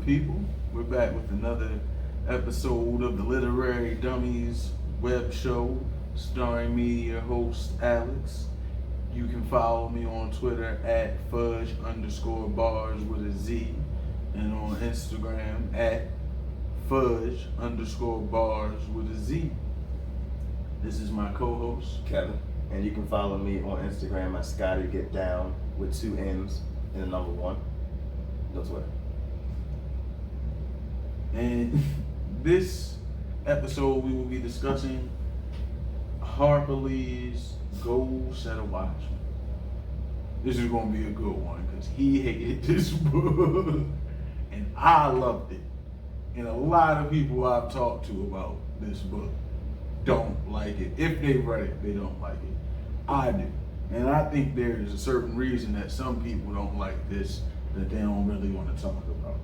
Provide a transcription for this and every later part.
good people? We're back with another episode of the Literary Dummies web show, starring me, your host, Alex. You can follow me on Twitter at fudge_bars with a Z, and on Instagram at fudge_bars with a Z. This is my co-host, Kevin. And you can follow me on Instagram at Scotty Get Down with 2 M's and the number 1. No Twitter. and this episode we will be discussing Harper Lee's Go Set A Watchman. This is going to be a good one because he hated this book and I loved it. And a lot of people I've talked to about this book don't like it. If they read it, they don't like it. I do. And I think there's a certain reason that some people don't like this that they don't really want to talk about.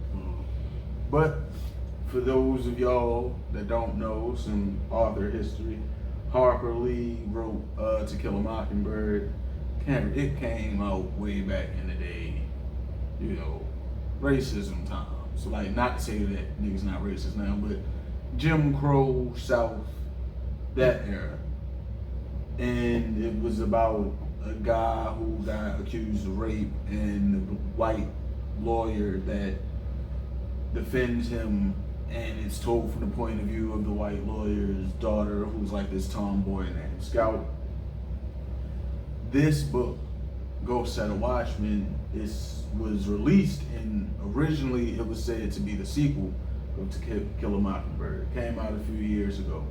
But for those of y'all that don't know some author history, Harper Lee wrote To Kill a Mockingbird. It came out way back in the day, you know, racism times. Like, not to say that niggas not racist now, but Jim Crow South, that era. And it was about a guy who got accused of rape and the white lawyer that defends him, and it's told from the point of view of the white lawyer's daughter, who's like this tomboy named Scout. This book, Go Set A Watchman, was released in, originally it was said to be the sequel of To Kill a Mockingbird. It came out a few years ago.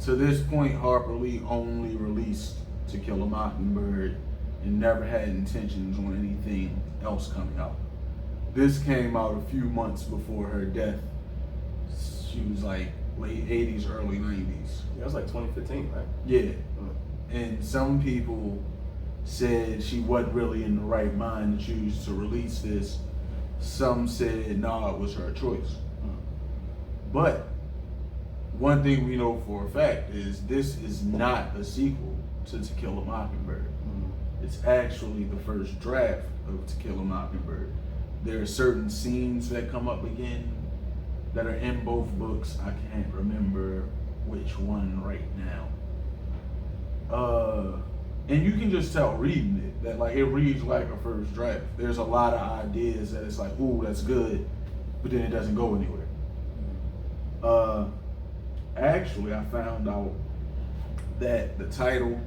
To this point, Harper Lee only released To Kill a Mockingbird and never had intentions on anything else coming out. This came out a few months before her death. She was like late 80s, early 90s. Yeah, it was like 2015, right? Yeah. And some people said she wasn't really in the right mind to choose to release this. Some said, nah, it was her choice. But one thing we know for a fact is this is not a sequel to Kill a Mockingbird. It's actually the first draft of To Kill a Mockingbird. There are certain scenes that come up again that are in both books. I can't remember which one right now. And you can just tell reading it that like it reads like a first draft. There's a lot of ideas that it's like, ooh, that's good, but then it doesn't go anywhere. Actually, I found out that the title,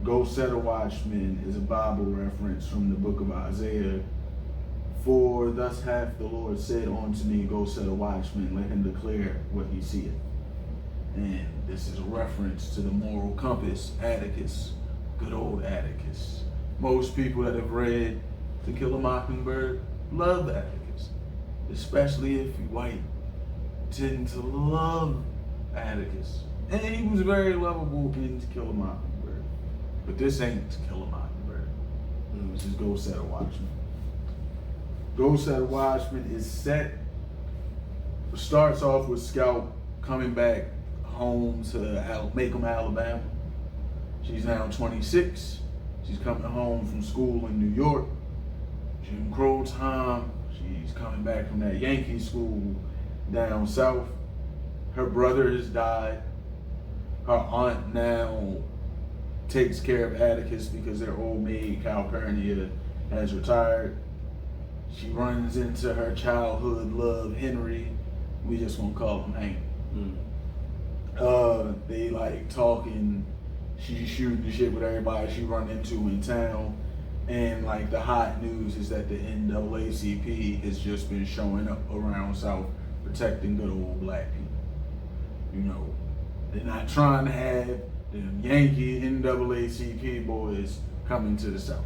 Go Set A Watchman, is a Bible reference from the book of Isaiah. For thus hath the Lord said unto me, go set a watchman, let him declare what he seeth. And this is a reference to the moral compass, Atticus, good old Atticus. Most people that have read To Kill a Mockingbird love Atticus, especially if you're white, tend to love Atticus. And he was very lovable in To Kill a Mockingbird. But this ain't To Kill a Mockingbird. This is Go Set A Watchman. Go Set A Watchman starts off with Scout coming back home to Macomb, Alabama. She's now 26. She's coming home from school in New York. Jim Crow time. She's coming back from that Yankee school down south. Her brother has died. Her aunt now takes care of Atticus because their old maid, Calpurnia, has retired. She runs into her childhood love, Henry. We just won't call him Hank. They like talking. She's shooting the shit with everybody she run into in town. And like the hot news is that the NAACP has just been showing up around South protecting good old black people. You know, they're not trying to have them Yankee NAACP boys coming to the South.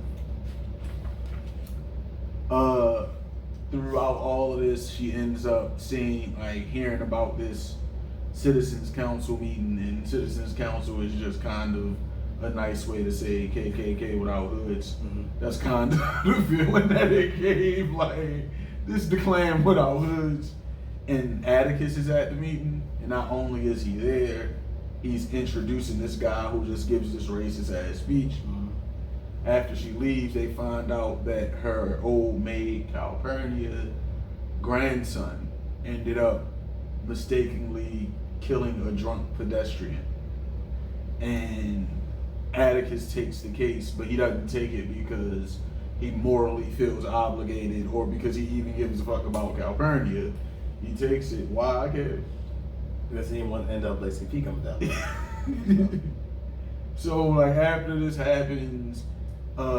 Throughout all of this, she ends up hearing about this Citizens Council meeting, and Citizens Council is just kind of a nice way to say KKK without hoods. That's kind of the feeling that it gave, like, this is the Klan without hoods. And Atticus is at the meeting, and not only is he there, he's introducing this guy who just gives this racist ass speech. After she leaves, they find out that her old maid, Calpurnia, grandson ended up mistakenly killing a drunk pedestrian. And Atticus takes the case, but he doesn't take it because he morally feels obligated or because he even gives a fuck about Calpurnia. He takes it. Why? I care. Because he didn't want to end up like CP coming down. So like after this happens,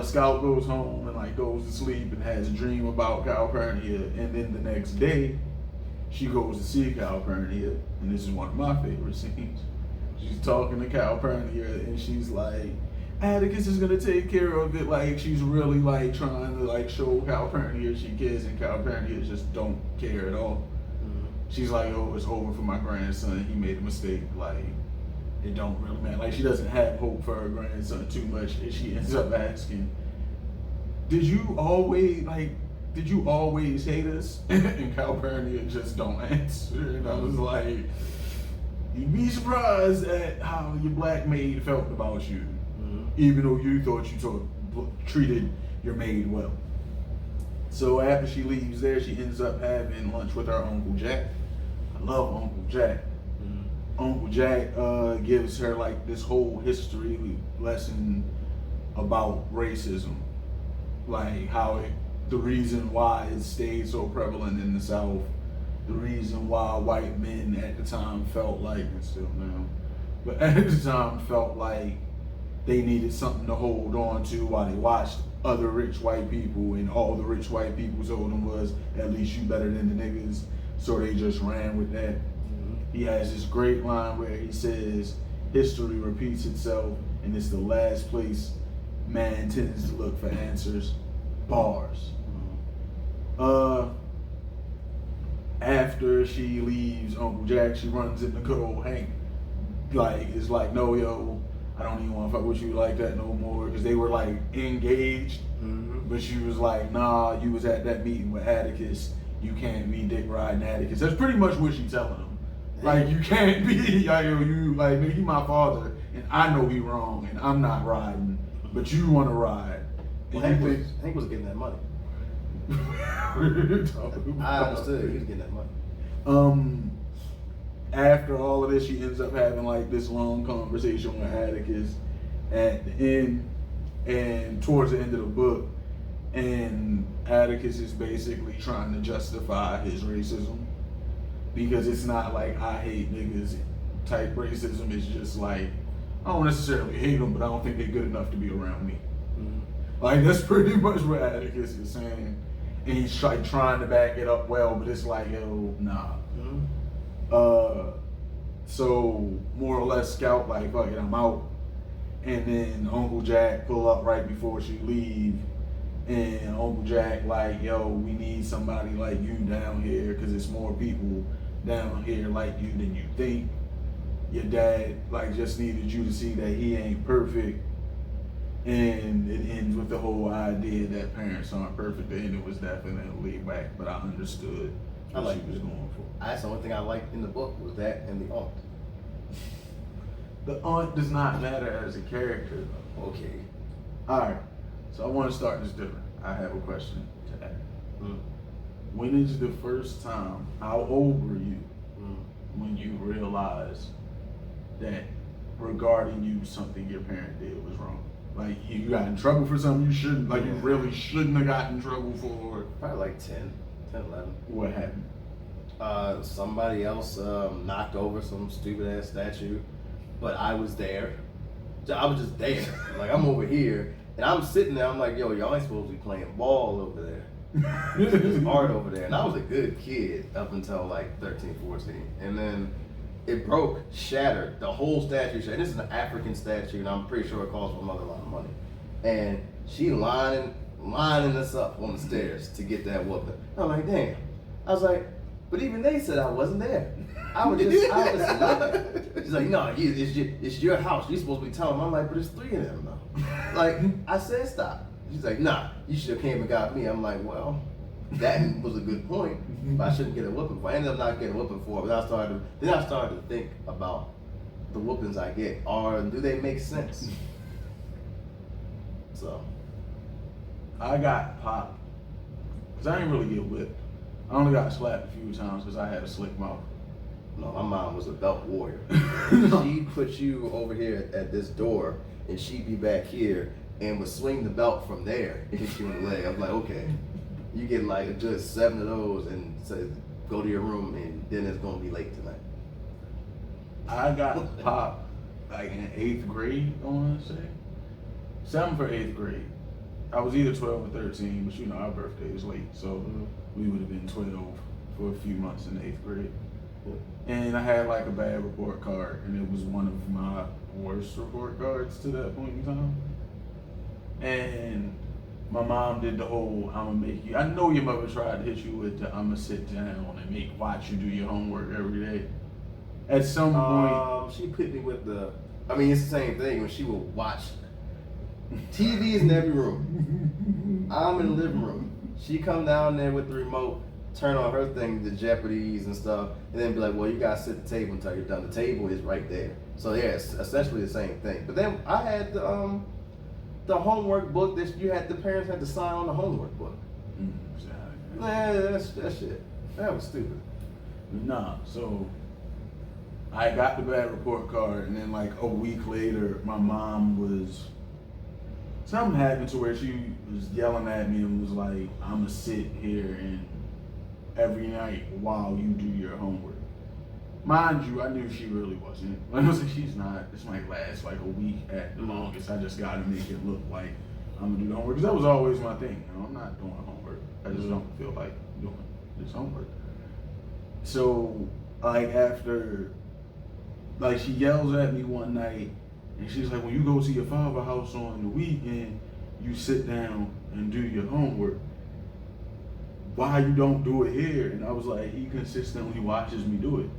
Scout goes home and like goes to sleep and has a dream about Calpurnia, and then the next day she goes to see Calpurnia, and this is one of my favorite scenes. She's talking to Calpurnia and she's like, Atticus is gonna take care of it. Like she's really like trying to like show Calpurnia she cares, and Calpurnia just don't care at all. She's like, oh, it's over for my grandson. He made a mistake. Like, it don't really matter. Like, she doesn't have hope for her grandson too much. And she ends up asking, did you always hate us? And Calpurnia just don't answer. And I was like, you'd be surprised at how your black maid felt about you. Even though you thought you treated your maid well. So after she leaves there, she ends up having lunch with her Uncle Jack. I love Uncle Jack. Uncle Jack gives her like this whole history lesson about racism, like how the reason why it stayed so prevalent in the South, the reason why white men at the time felt like, and still now, but at the time felt like they needed something to hold on to while they watched other rich white people, and all the rich white people told them was, at least you better than the niggas, so they just ran with that. He has this great line where he says, history repeats itself, and it's the last place man tends to look for answers. Bars. After she leaves Uncle Jack, she runs into good old Hank. Like, it's like, no, yo, I don't even want to fuck with you like that no more, because they were like engaged, but she was like, nah, you was at that meeting with Atticus, you can't be dick riding Atticus. That's pretty much what she's telling him. Like, you can't be, like, you, like, nigga, he my father, and I know he wrong, and I'm not riding, but you want to ride. Well, Hank was getting that money. I understood he was getting that money. After all of this, she ends up having like this long conversation with Atticus at the end, and towards the end of the book, and Atticus is basically trying to justify his racism, because it's not like I hate niggas type racism. It's just like, I don't necessarily hate them, but I don't think they're good enough to be around me. Like, that's pretty much what Atticus is saying. And he's like trying to back it up well, but it's like, yo, nah. So more or less Scout like, fuck it, I'm out. And then Uncle Jack pull up right before she leave, and Uncle Jack like, yo, we need somebody like you down here, because it's more people down here like you than you think. Your dad like just needed you to see that he ain't perfect. And it ends with the whole idea that parents aren't perfect, and it was definitely whack, but I understood what she was going for. That's the only thing I liked in the book was that and the aunt. The aunt does not matter as a character, though. Okay. Alright, so I want to start this different. I have a question to ask. When is the first time, how old were you when you realized that regarding you, something your parent did was wrong? Like, you got in trouble for something you shouldn't, like you really shouldn't have gotten in trouble for? Probably like 10, 11. What happened? Somebody else knocked over some stupid ass statue, but I was there. I was just there. Like, I'm over here, and I'm sitting there, I'm like, yo, y'all ain't supposed to be playing ball over there. There's art over there. And I was a good kid up until like 13, 14. And then it broke, shattered, the whole statue shattered. This is an African statue, and I'm pretty sure it cost my mother a lot of money. And she lining us up on the stairs to get that whooping. I'm like, damn. I was like, but even they said I wasn't there. I was looking. She's like, no, it's your house. You're supposed to be telling them. I'm like, but there's 3 of them though. Like, I said stop. She's like, nah, you should have came and got me. I'm like, well, that was a good point, but I shouldn't get a whooping for it. I ended up not getting a whooping for it, but then I started to think about the whoopings I get, or do they make sense? So. I got popped, because I didn't really get whipped. I only got slapped a few times because I had a slick mouth. No, my mom was a belt warrior. She'd put you over here at this door, and she'd be back here, and would swing the belt from there and hit you in the leg. I'm like, okay, you get like just 7 of those, and say, go to your room, and then it's gonna be late tonight. I got popped like in 8th grade, I want to say. 7th or 8th grade. I was either 12 or 13, but you know, our birthday is late, so we would have been 12 for a few months in the 8th grade. And I had like a bad report card, and it was one of my worst report cards to that point in time. And my mom did the whole, I'm gonna make you, I know your mother tried to hit you with the, I'm gonna sit down and watch you do your homework every day. At some point. She put me with I mean, it's the same thing when she would watch. TV is in every room. I'm in the living room. She come down there with the remote, turn on her thing, the Jeopardies and stuff, and then be like, well, you gotta sit at the table until you're done. The table is right there. So yeah, it's essentially the same thing. But then I had the homework book that the parents had to sign on the homework book. Nah, that shit. That was stupid. Nah, so I got the bad report card, and then like a week later, my mom was, something happened to where she was yelling at me and was like, I'm gonna sit here and every night while you do your homework. Mind you, I knew she really wasn't. Like I was like, she's not. This might last like a week at the longest. I just gotta make it look like I'm gonna do the homework. Because that was always my thing. You know, I'm not doing homework. I just don't feel like doing this homework. So, like after, like she yells at me one night, and she's like, when you go to your father's house on the weekend, you sit down and do your homework. Why you don't do it here? And I was like, he consistently watches me do it.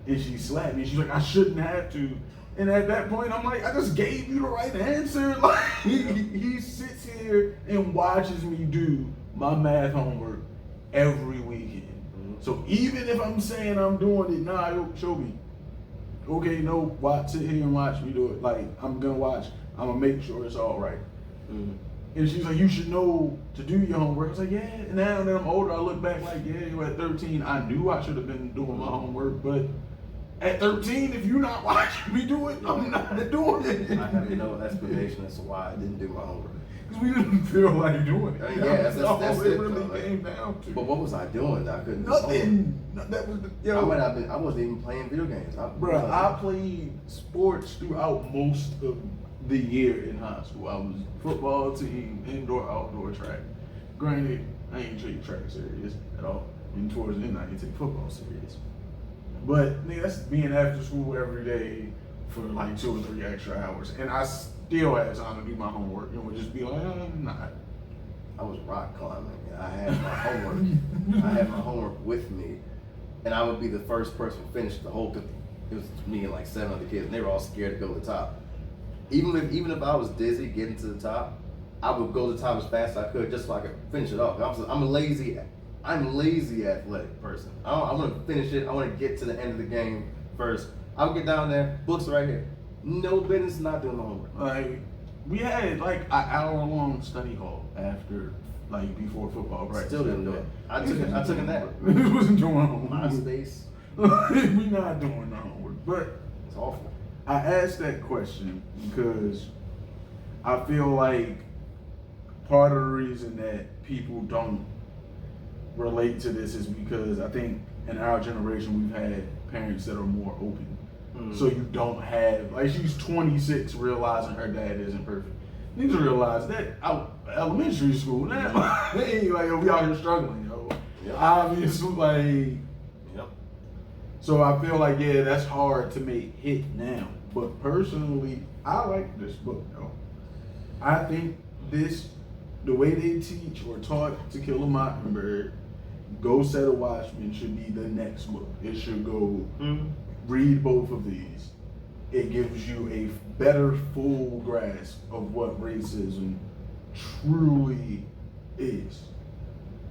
And she slapped me. She's like, I shouldn't have to. And at that point, I'm like, I just gave you the right answer. Like he sits here and watches me do my math homework every weekend. So even if I'm saying I'm doing it, nah, show me. Okay, no, sit here and watch me do it. Like I'm gonna watch. I'm gonna make sure it's all right. And she's like, you should know to do your homework. I was like, yeah. And now that I'm older, I look back like, yeah, you at 13, I knew I should have been doing my homework. But at 13, if you're not watching me do it, I'm not doing it. I have no explanation as to why I didn't do my homework. Because we didn't feel like doing it. I mean, yeah, that's it it. really came down to. But what was I doing? I couldn't do nothing. That was I wasn't even playing video games. I played sports throughout most of the year in high school. I was football team, indoor, outdoor track. Granted, I ain't take track serious at all. And towards the end, I didn't take football serious. But nigga, that's being after school every day for like 2 or 3 extra hours, and I still had time to do my homework. And would just be like, I'm not. I was rock climbing. I had my homework. I had my homework with me, and I would be the first person to finish the whole. It was me and like 7 other kids, and they were all scared to go to the top. Even if I was dizzy getting to the top, I would go to the top as fast as I could just so I could finish it off. I'm a lazy athletic person. I want to finish it. I want to get to the end of the game first. I would get down there, books right here. No business not doing the homework. Like we had like an hour-long study hall before football practice. Still didn't do it. I took a nap. We wasn't doing homework. MySpace. We not doing the homework, but it's awful. I asked that question because I feel like part of the reason that people don't relate to this is because I think in our generation we've had parents that are more open. So you don't have, like she's 26 realizing her dad isn't perfect. Need to realize that out elementary school now. Hey, like we out here struggling, yo. Yep. Obviously, like. Yep. So I feel like that's hard to make hit now. But personally, I like this book though. I think the way they teach or taught To Kill a Mockingbird, Go Set A Watchman should be the next book. It should go. Read both of these. It gives you a better full grasp of what racism truly is.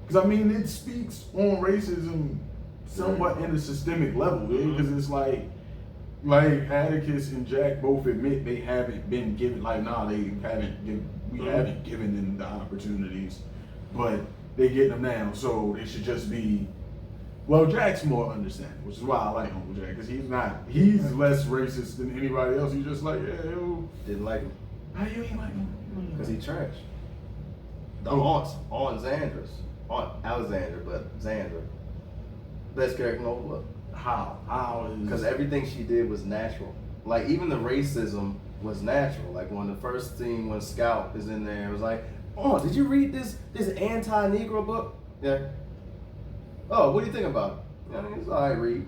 Because I mean, it speaks on racism somewhat in a systemic level, because it's like Atticus and Jack both admit they haven't been given, we haven't given them the opportunities, but they getting them now, so it should just be. Well, Jack's more understanding, which is why I like Uncle Jack, because he's less racist than anybody else. He's just like, yeah, yo. Didn't like him. How you ain't like him? Because he trash. The Aunt Alexander, but Xander. Best character in the whole book. How is... Because everything she did was natural. Like, even the racism was natural. Like, when the first scene, when Scout is in there, it was like, oh, did you read this anti-Negro book? Yeah. Oh, what do you think about it? I mean, it's all right, read.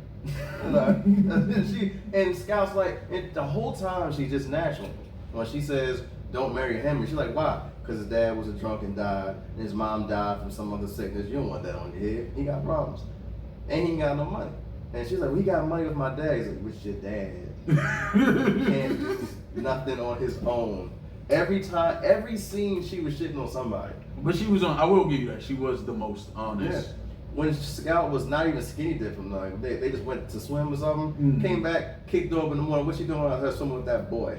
And Scout's like, and the whole time she's just natural. When she says, don't marry Henry, she's like, why? Because his dad was a drunk and died, and his mom died from some other sickness. You don't want that on your head. He got problems. And he ain't got no money. And she's like, we got money with my dad. He's like, which your dad? He can't do nothing on his own. Every scene she was shitting on somebody. But she was on, I will give you that, she was the most honest. Yeah. When Scout was not even skinny dipping, like they just went to swim or something, came back, kicked her up in the morning. What you doing out there swimming with that boy?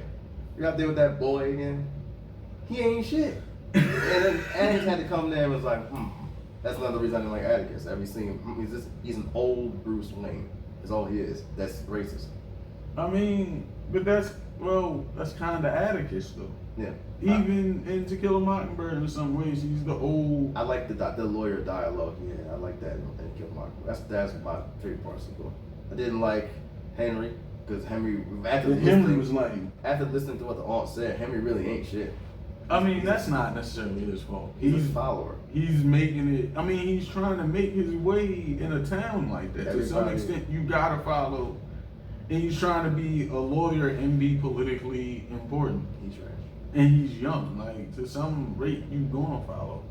You out there with that boy again? He ain't shit. And then Atticus had to come there and was like, That's another reason I didn't like Atticus. Every scene, he's an old Bruce Wayne. That's all he is. That's racist. I mean, but that's kind of Atticus though. Yeah. Even in To Kill a Mockingbird, in some ways, he's the old. I like the lawyer dialogue. Yeah, I like that in To Kill a Mockingbird. That's my favorite parts of the book. I didn't like Henry because Henry was lame. After listening to what the aunt said, Henry really ain't shit. I mean, that's not necessarily his fault. He's a follower. He's making it. I mean, he's trying to make his way in a town like that. To some extent, you gotta follow. And he's trying to be a lawyer and be politically important. He's right. And he's young. Like, to some rate, you gonna follow.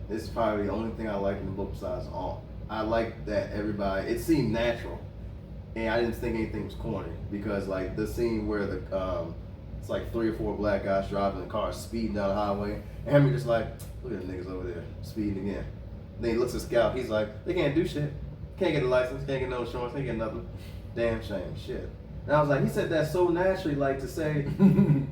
This is probably the only thing I liked in the book besides Aunt. I liked that it seemed natural. And I didn't think anything was corny. Because, like, the scene where it's like 3 or 4 black guys driving the car, speeding down the highway. And Henry just like, look at the niggas over there, speeding again. Then he looks at Scout, he's like, they can't do shit. Can't get a license, can't get no insurance, can't get nothing. Damn shame, shit. And I was like, he said that so naturally, like to say,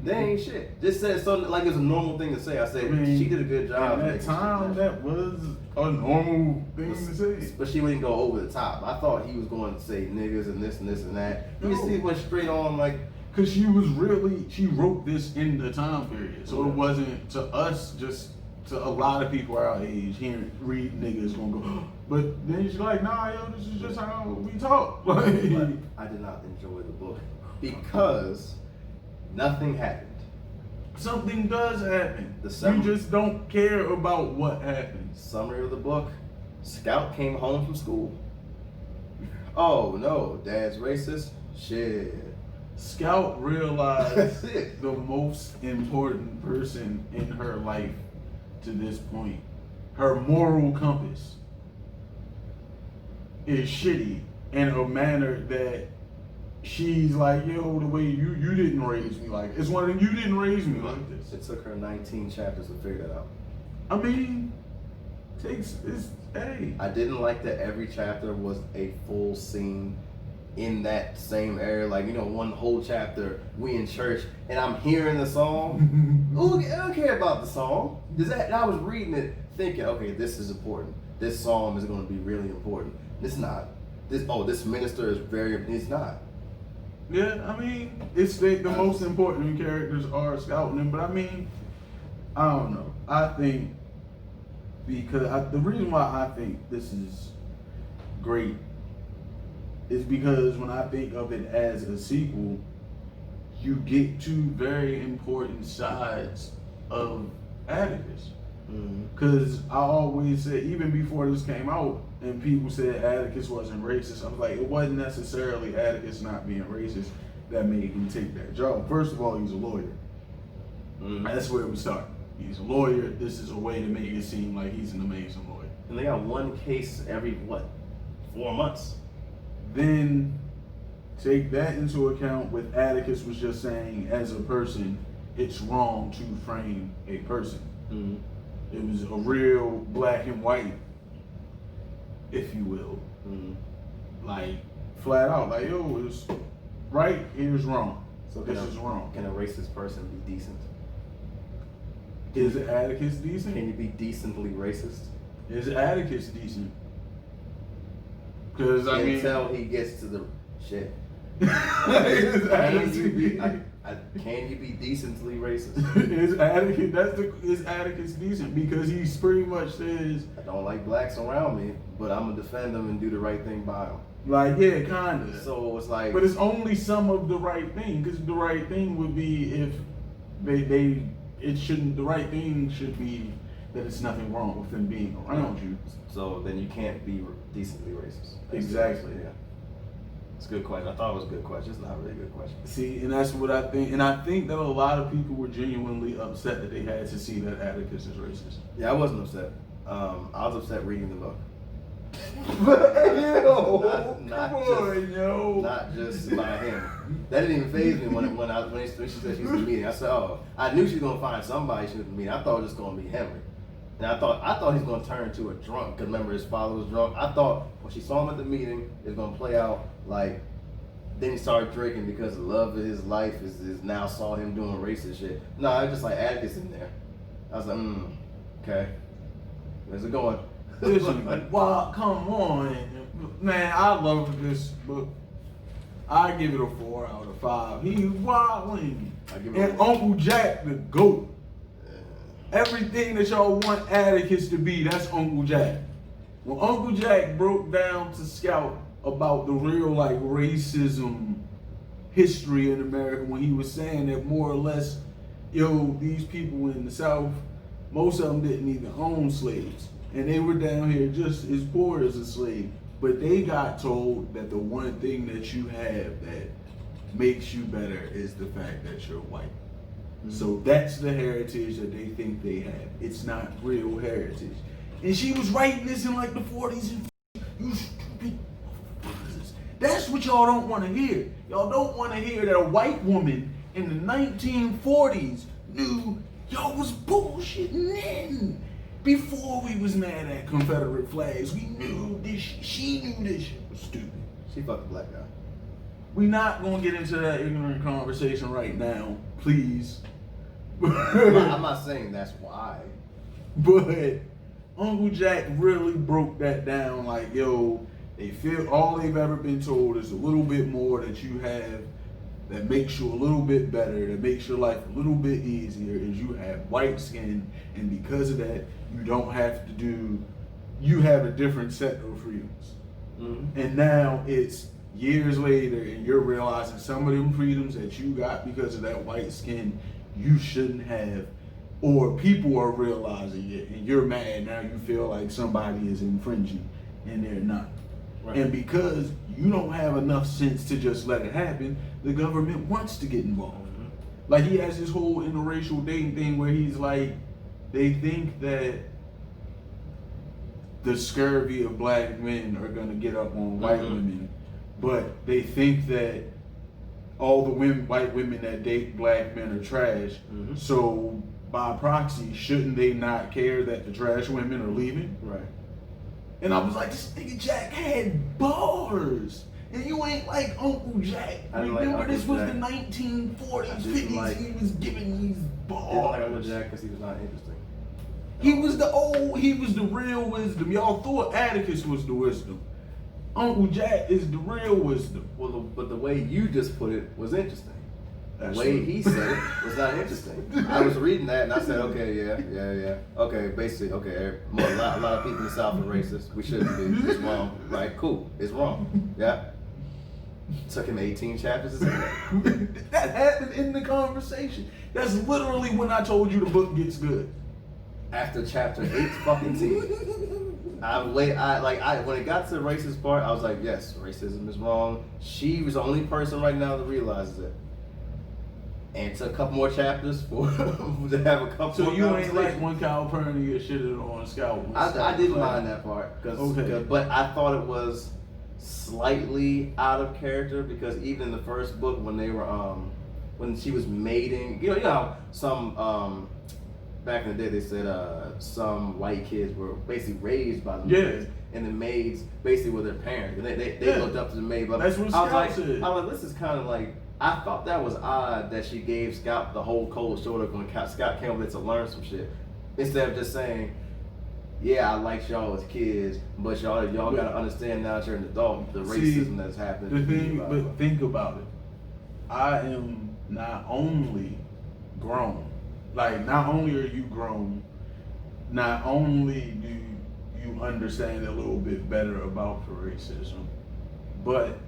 they ain't shit. Just said so like it's a normal thing to say. I said, she did a good job. At that time, that was a normal thing to say. But she wouldn't go over the top. I thought he was going to say niggas and this and this and that. He went straight on like. Because she wrote this in the time period. So it wasn't to us, just to a lot of people our age, read niggas gonna go, but then she's like, nah, yo, this is just how we talk. Like, I did not enjoy the book because nothing happened. Something does happen. You just don't care about what happened. Summary of the book: Scout came home from school. Oh no, Dad's racist. Shit. Scout realized the most important person in her life to this point, her moral compass, is shitty in a manner that she's like, yo, the way you didn't raise me like it's one of them, you didn't raise me like this. It took her 19 chapters to figure that out. I mean, I didn't like that every chapter was a full scene in that same area, like, one whole chapter, we in church, and I'm hearing the song. Ooh, I don't care about the song. I was reading it thinking, okay, this is important. This song is going to be really important. It's not. This minister is it's not. Yeah, I mean, it's the most important characters are scouting, but I mean, I don't know. I think, because the reason why I think this is great is because when I think of it as a sequel, you get 2 very important sides of Atticus. Because I always said, even before this came out, and people said Atticus wasn't racist, I was like, it wasn't necessarily Atticus not being racist that made him take that job. First of all, he's a lawyer. That's where we start. He's a lawyer. This is a way to make it seem like he's an amazing lawyer. And they got one case every, 4 months? Then take that into account with Atticus was just saying, as a person, it's wrong to frame a person. It was a real black and white, if you will. Like, flat out, like, yo, it's right, here's wrong. So this is wrong. Can a racist person be decent? Is Atticus decent? Can you be decently racist? Is Atticus decent? Because I mean, until he gets to the shit. is Can you be decently racist? Is Atticus decent? Because he pretty much says, I don't like blacks around me, but I'm gonna defend them and do the right thing by them. like, yeah, kinda. So it's like, But it's only some of the right thing. Because the right thing would be if the right thing should be that it's nothing wrong with them being around you. so then you can't be decently racist. Exactly. Yeah. It's a good question. I thought it was a good question. It's not a really good question. See, and that's what I think. And I think that a lot of people were genuinely upset that they had to see that Atticus is racist. Yeah, I wasn't upset. I was upset reading the book. Not just by him. That didn't even faze me when she said she was in the meeting. I said, oh, I knew she was gonna find somebody she was in the meeting. I thought it was just gonna be Henry. And I thought he was gonna turn into a drunk, because remember his father was drunk. I thought when she saw him at the meeting, it was gonna play out like then he started drinking because the love of his life is now saw him doing racist shit. No, I was just like Atticus in there. I was like, okay. Where's it going? Listen, well, come on, man. I love this book. I give it a 4 out of 5. He's wilding. And Uncle Jack, the GOAT. Everything that y'all want Atticus to be, that's Uncle Jack. When Uncle Jack broke down to Scout about the real like racism history in America, when he was saying that more or less, these people in the South, most of them didn't even own slaves. And they were down here just as poor as a slave. But they got told that the one thing that you have that makes you better is the fact that you're white. Mm-hmm. So that's the heritage that they think they have. It's not real heritage. And she was writing this in like the 40s and 50s. You stupid motherfuckers. That's what y'all don't want to hear. Y'all don't want to hear that a white woman in the 1940s knew y'all was bullshitting then. Before we was mad at Confederate flags, we knew this. She knew this shit was stupid. She fucked a black guy. We not gonna get into that ignorant conversation right now, please. I'm not saying that's why. But Uncle Jack really broke that down. Like, they feel all they've ever been told is a little bit more that you have that makes you a little bit better, that makes your life a little bit easier, is you have white skin, and because of that, you have a different set of freedoms. Mm-hmm. And now it's years later, and you're realizing some of them freedoms that you got because of that white skin, you shouldn't have, or people are realizing it, and you're mad. Now you feel like somebody is infringing, and they're not. Right. And because you don't have enough sense to just let it happen, the government wants to get involved. Mm-hmm. Like, he has this whole interracial dating thing where he's like, they think that the scurvy of black men are gonna get up on white women, but they think that all the white women that date black men are trash. Mm-hmm. So by proxy, shouldn't they not care that the trash women are leaving? Right. And I was like, this nigga Jack had bars. And you ain't like Uncle Jack. Remember, this was the 1940s, 50s. He was giving these bars. I didn't like Uncle Jack because he was not interesting. He was the real wisdom. Y'all thought Atticus was the wisdom. Uncle Jack is the real wisdom. Well, but the way you just put it was interesting. The way he said it was not interesting. I was reading that and I said, okay, yeah. Okay, basically, okay, a lot of people in the South are racist. We shouldn't be. It's wrong. Right, cool. It's wrong. Yeah. Took him 18 chapters to say that. That happened in the conversation. That's literally when I told you the book gets good. After chapter 8 fucking T. When it got to the racist part, I was like, yes, racism is wrong. She was the only person right now that realizes it. And it took a couple more chapters to have a couple more. So you ain't like when Calpurnia get shitted on Scout? I didn't mind that part, but I thought it was slightly out of character, because even in the first book when they were when she was mating, you know how some back in the day they said some white kids were basically raised by the maids, and the maids basically were their parents, and they looked up to the maid. But that's what Scout said. I was like, this is kind of like I thought that was odd that she gave Scout the whole cold shoulder when Scout came over there to learn some shit, instead of just saying, "Yeah, I liked y'all as kids, but y'all gotta understand now that you're an adult, the racism that's happening." But think about it. I am not only grown, like not only are you grown, not only do you understand a little bit better about the racism, but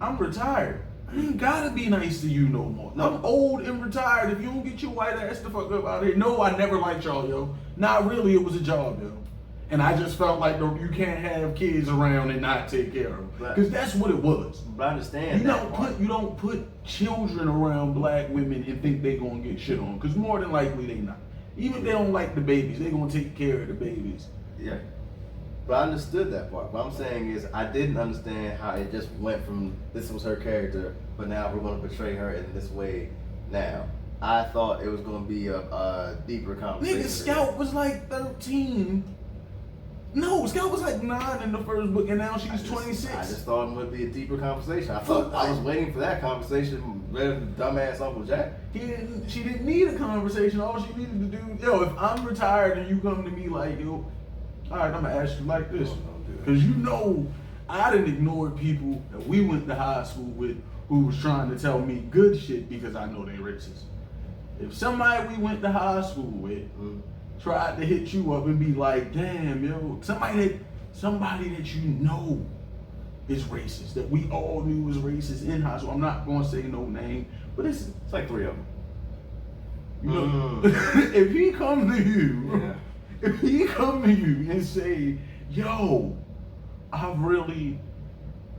I'm retired. I ain't gotta be nice to you no more. No. I'm old and retired. If you don't get your white ass the fuck up out of here. No, I never liked y'all, yo. Not really, it was a job, yo. And I just felt like you can't have kids around and not take care of them. Because that's what it was. But I understand You don't put children around black women and think they gonna get shit on. Because more than likely they not. Even if they don't like the babies, they gonna take care of the babies. Yeah. But I understood that part. What I'm saying is I didn't understand how it just went from this was her character, but now we're going to portray her in this way now. I thought it was going to be a deeper conversation. Nigga, Scout was like 13. No, Scout was like 9 in the first book, and now she's 26. I just thought it would be a deeper conversation. I thought I was waiting for that conversation rather than dumbass Uncle Jack. She didn't need a conversation. All she needed to do, yo, if I'm retired and you come to me like, yo, all right, I'm gonna ask you like this, because you know I didn't ignore people that we went to high school with who was trying to tell me good shit because I know they racist. If somebody we went to high school with tried to hit you up and be like, damn, yo, somebody that you know is racist, that we all knew was racist in high school. I'm not gonna say no name, but it's like 3 of them. You know, if he comes to you. Yeah. If he come to you and say, yo, I really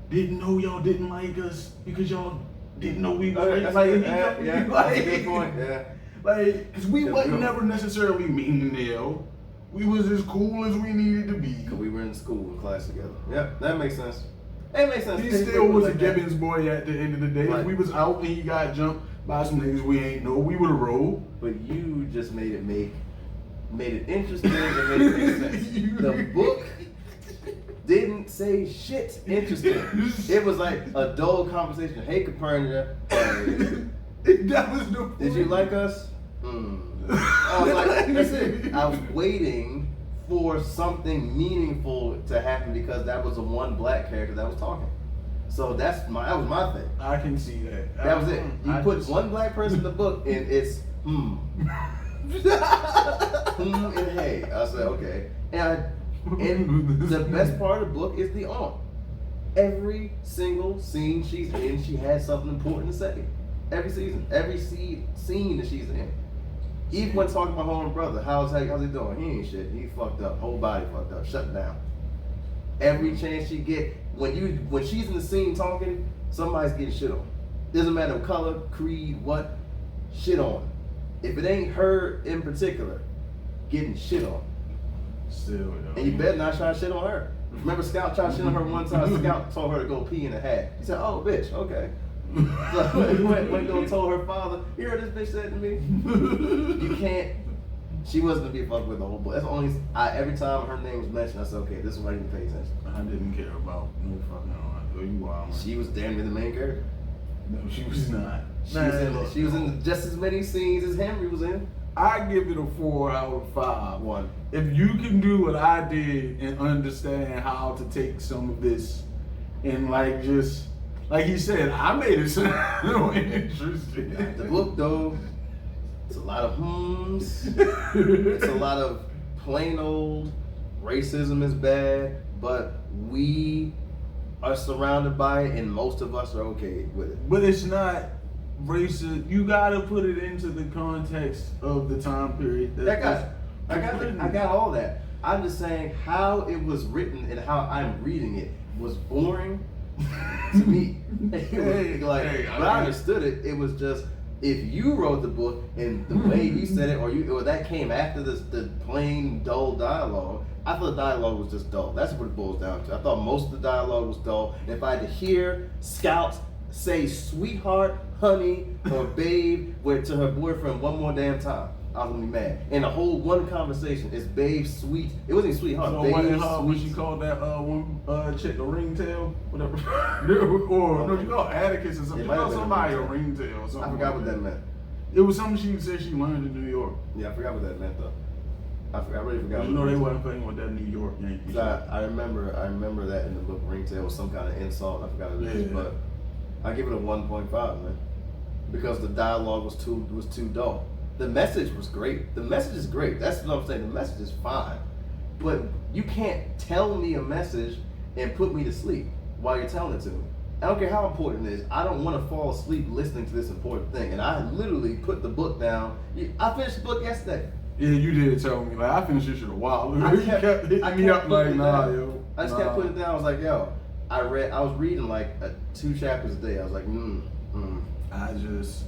didn't know y'all didn't like us because y'all didn't know we were that's like, a good point. Yeah. Like, cause we wasn't never necessarily mean to yo. We was as cool as we needed to be. Cause we were in school in class together. Yep, that makes sense. It makes sense. He still was a Gibbons boy at the end of the day. Right. If we was out and he got jumped by some niggas we ain't know, we would have rolled. But you just made it interesting and made it make sense. The book didn't say shit interesting. It was like a dull conversation. Hey, Capernia. That was the point. Did you like us? I was like, that's it. I was waiting for something meaningful to happen because that was the one black character that was talking. So that was my thing. I can see that. That was it. You put one black person in the book and it's and hey, I said okay, and the best part of the book is the aunt. Every single scene she's in, she has something important to say. Every season, every scene that she's in. Even when talking about her own brother, how's he doing? He ain't shit. He fucked up. Whole body fucked up. Shut down. Every chance she get, when she's in the scene talking, somebody's getting shit on. Doesn't matter color, creed, what, shit on. If it ain't her in particular, getting shit on. Still, and you better not try to shit on her. Remember Scout tried to shit on her one time. Scout told her to go pee in a hat. He said, "Oh, bitch, okay." So he went and go told her father, "You heard this bitch said to me?" You can't. She wasn't to be fucked with the whole book. That's only. Every time her name was mentioned, I said, "Okay, this is why you pay attention." I didn't care about no fucking. You wild. She was damn near the main character. No, she was not. She was in just as many scenes as Henry was in. I give it a 4 out of 5. One. If you can do what I did and understand how to take some of this and like just like he said, I made it sound interesting. The book though, it's a lot of it's a lot of plain old racism is bad, but we are surrounded by it and most of us are okay with it. But it's not racist. You gotta put it into the context of the time period. I got all that. I'm just saying how it was written and how I'm reading it was boring to me. I understood it. It was just if you wrote the book and the way you said it, or that came after the plain dull dialogue. I thought the dialogue was just dull. That's what it boils down to. I thought most of the dialogue was dull. And if I had to hear Scout say "sweetheart," "honey," or "babe" to her boyfriend one more damn time, I was gonna be mad. And the whole one conversation is Babe Sweet. It wasn't even Sweetheart. So Babe when she Sweet. called that one chick a ringtail, whatever, or no, she called Atticus or something. It She might have called been a somebody a ringtail. ringtail or something. I forgot like what that meant. It was something she said she learned in New York. Yeah, I forgot what that meant though. I really forgot. You know they wasn't playing with that New York Yankees. I remember that in the book. Ringtail was some kind of insult. I forgot what it is, but I give it a 1.5, man, because the dialogue was too dull. The message was great. The message is great. That's what I'm saying. The message is fine, but you can't tell me a message and put me to sleep while you're telling it to me. I don't care how important it is. I don't want to fall asleep listening to this important thing. And I literally put the book down. I finished the book yesterday. Yeah, you did tell me. Like I finished this shit a while ago. I You kept hitting me up like, nah, yo. I just kept putting it down. I was like, yo, I was reading like 2 chapters a day. I was like, I just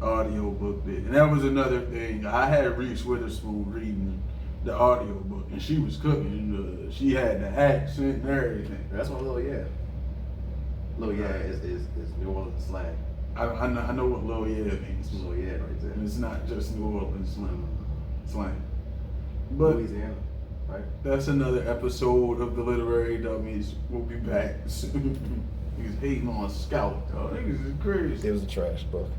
audio booked it. And that was another thing. I had Reese Witherspoon reading the audio book, and she was cooking. She had the accent and everything. That's what Lil Yeah. Lil Yeah is New Orleans slang. I know what Lil Yeah means. Lil Yeah right there. And it's not just New Orleans slang. But Louisiana, right? that's another episode of the Literary Dummies. We'll be back soon. Niggas hating on Scout. Oh, niggas is crazy. It was a trash book.